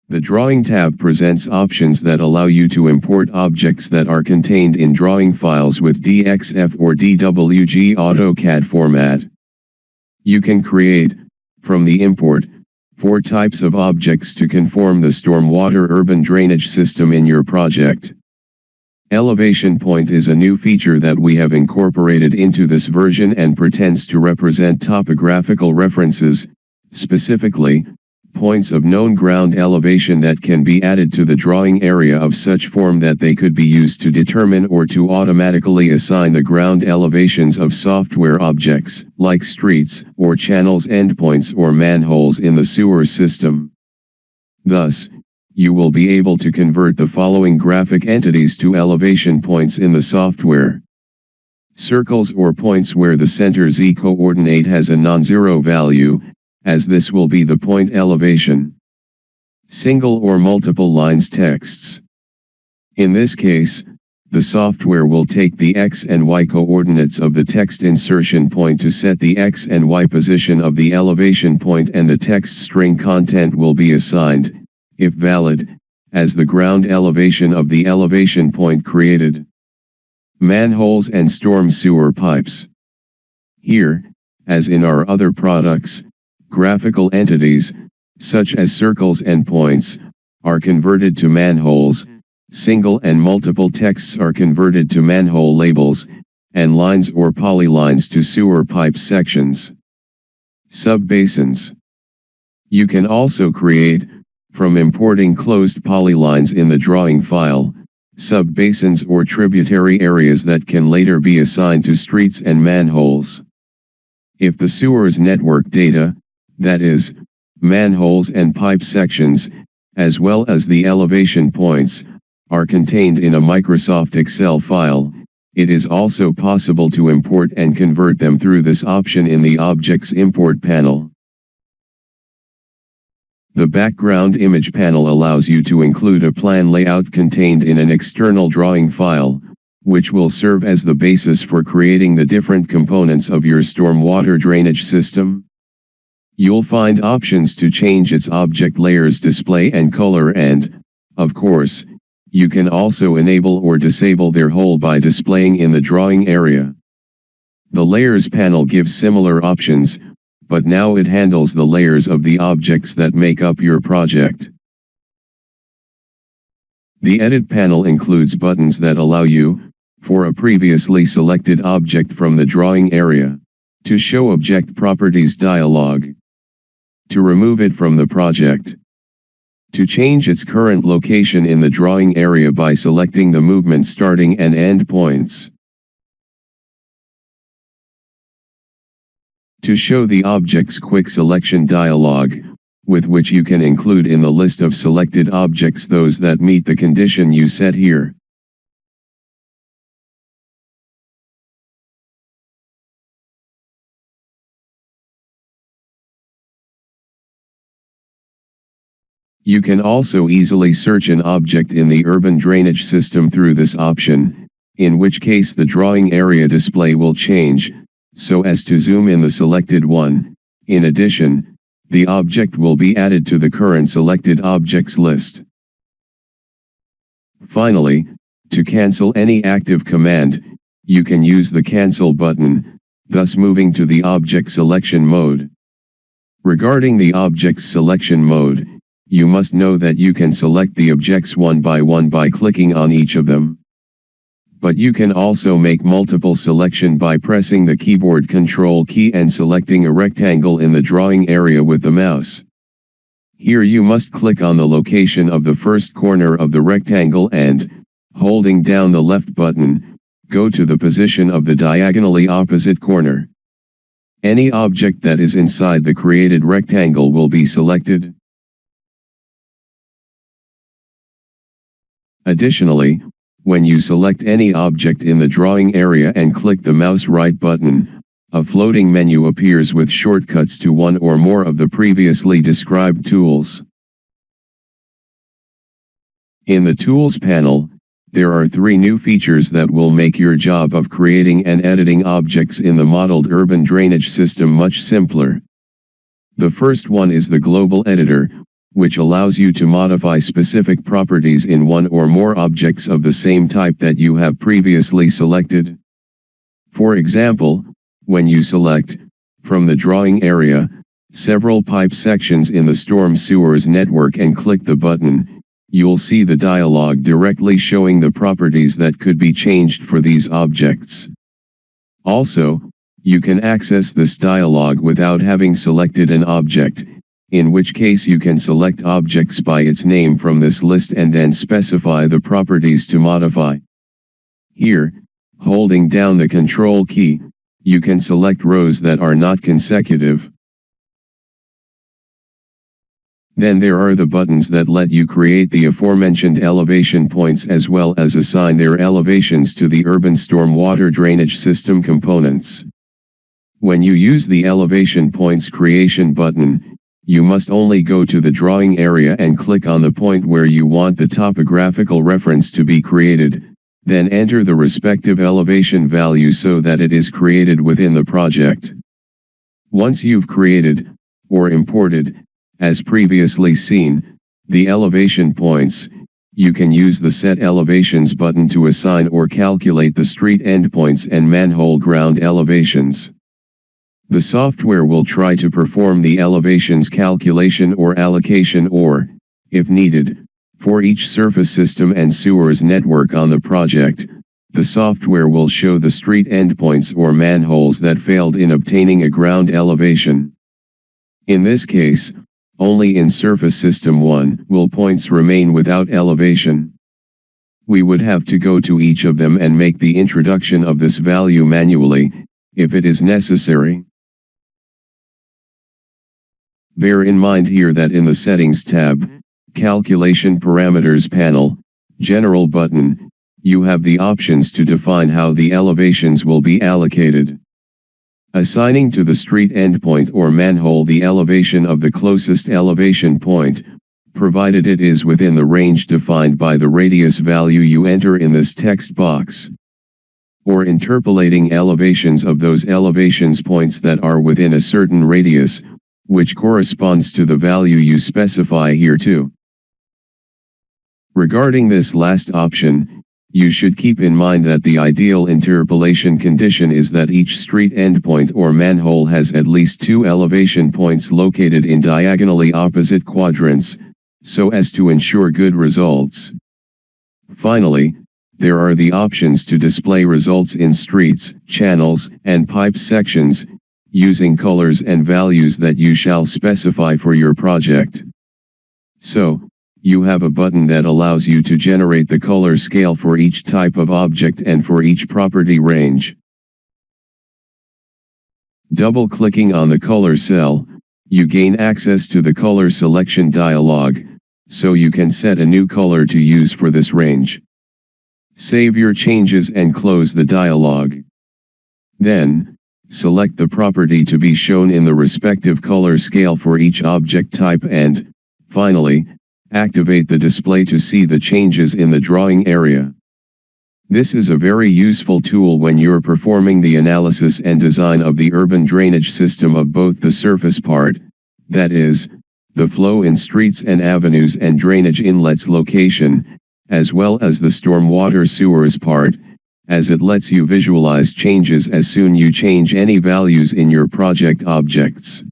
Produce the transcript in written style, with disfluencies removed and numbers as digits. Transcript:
The Drawing tab presents options that allow you to import objects that are contained in drawing files with DXF or DWG AutoCAD format. You can create, from the import, 4 types of objects to conform the stormwater urban drainage system in your project. Elevation point is a new feature that we have incorporated into this version and pretends to represent topographical references, specifically, points of known ground elevation that can be added to the drawing area of such form that they could be used to determine or to automatically assign the ground elevations of software objects, like streets, or channels, endpoints, or manholes in the sewer system. Thus, you will be able to convert the following graphic entities to elevation points in the software. Circles or points where the center z-coordinate has a non-zero value, as this will be the point elevation. Single or multiple lines texts. In this case, the software will take the x and y coordinates of the text insertion point to set the x and y position of the elevation point, and the text string content will be assigned, if valid, as the ground elevation of the elevation point created. Manholes and storm sewer pipes. Here, as in our other products, graphical entities, such as circles and points, are converted to manholes, single and multiple texts are converted to manhole labels, and lines or polylines to sewer pipe sections. Subbasins. You can also create, from importing closed polylines in the drawing file, subbasins or tributary areas that can later be assigned to streets and manholes. If the sewer's network data, that is, manholes and pipe sections, as well as the elevation points, are contained in a Microsoft Excel file, it is also possible to import and convert them through this option in the Objects Import panel. The Background Image panel allows you to include a plan layout contained in an external drawing file, which will serve as the basis for creating the different components of your stormwater drainage system. You'll find options to change its object layers, display and color, and, of course, you can also enable or disable their whole by displaying in the drawing area. The Layers panel gives similar options, but now it handles the layers of the objects that make up your project. The Edit panel includes buttons that allow you, for a previously selected object from the drawing area, to show Object Properties dialog, to remove it from the project, to change its current location in the drawing area by selecting the movement starting and end points, to show the object's quick selection dialog, with which you can include in the list of selected objects those that meet the condition you set here. You can also easily search an object in the urban drainage system through this option, in which case the drawing area display will change, so as to zoom in the selected one. In addition, the object will be added to the current selected objects list. Finally, to cancel any active command, you can use the Cancel button, thus moving to the object selection mode. Regarding the object's selection mode, you must know that you can select the objects one by one by clicking on each of them. But you can also make multiple selection by pressing the keyboard Control key and selecting a rectangle in the drawing area with the mouse. Here you must click on the location of the first corner of the rectangle and, holding down the left button, go to the position of the diagonally opposite corner. Any object that is inside the created rectangle will be selected. Additionally, when you select any object in the drawing area and click the mouse right button, a floating menu appears with shortcuts to one or more of the previously described tools. In the Tools panel, there are 3 new features that will make your job of creating and editing objects in the modeled urban drainage system much simpler. The first one is the Global Editor, which allows you to modify specific properties in one or more objects of the same type that you have previously selected. For example, when you select, from the drawing area, several pipe sections in the storm sewers network and click the button, you'll see the dialog directly showing the properties that could be changed for these objects. Also, you can access this dialog without having selected an object, in which case you can select objects by its name from this list and then specify the properties to modify. Here, holding down the Control key, you can select rows that are not consecutive. Then there are the buttons that let you create the aforementioned elevation points as well as assign their elevations to the urban stormwater drainage system components. When you use the elevation points creation button, you must only go to the drawing area and click on the point where you want the topographical reference to be created, then enter the respective elevation value so that it is created within the project. Once you've created, or imported, as previously seen, the elevation points, you can use the Set Elevations button to assign or calculate the street endpoints and manhole ground elevations. The software will try to perform the elevations calculation or allocation or, if needed, for each surface system and sewers network on the project. The software will show the street endpoints or manholes that failed in obtaining a ground elevation. In this case, only in Surface System 1 will points remain without elevation. We would have to go to each of them and make the introduction of this value manually, if it is necessary. Bear in mind here that in the Settings tab, Calculation Parameters panel, General button, you have the options to define how the elevations will be allocated. Assigning to the street endpoint or manhole the elevation of the closest elevation point, provided it is within the range defined by the radius value you enter in this text box. Or interpolating elevations of those elevations points that are within a certain radius, which corresponds to the value you specify here too. Regarding this last option, you should keep in mind that the ideal interpolation condition is that each street endpoint or manhole has at least 2 elevation points located in diagonally opposite quadrants, so as to ensure good results. Finally, there are the options to display results in streets, channels, and pipe sections, using colors and values that you shall specify for your project. So, you have a button that allows you to generate the color scale for each type of object and for each property range. Double-clicking on the color cell, you gain access to the color selection dialog, so you can set a new color to use for this range. Save your changes and close the dialog. Then, select the property to be shown in the respective color scale for each object type and, finally, activate the display to see the changes in the drawing area. This is a very useful tool when you're performing the analysis and design of the urban drainage system of both the surface part, that is, the flow in streets and avenues and drainage inlets location, as well as the stormwater sewers part, as it lets you visualize changes as soon you change any values in your project objects.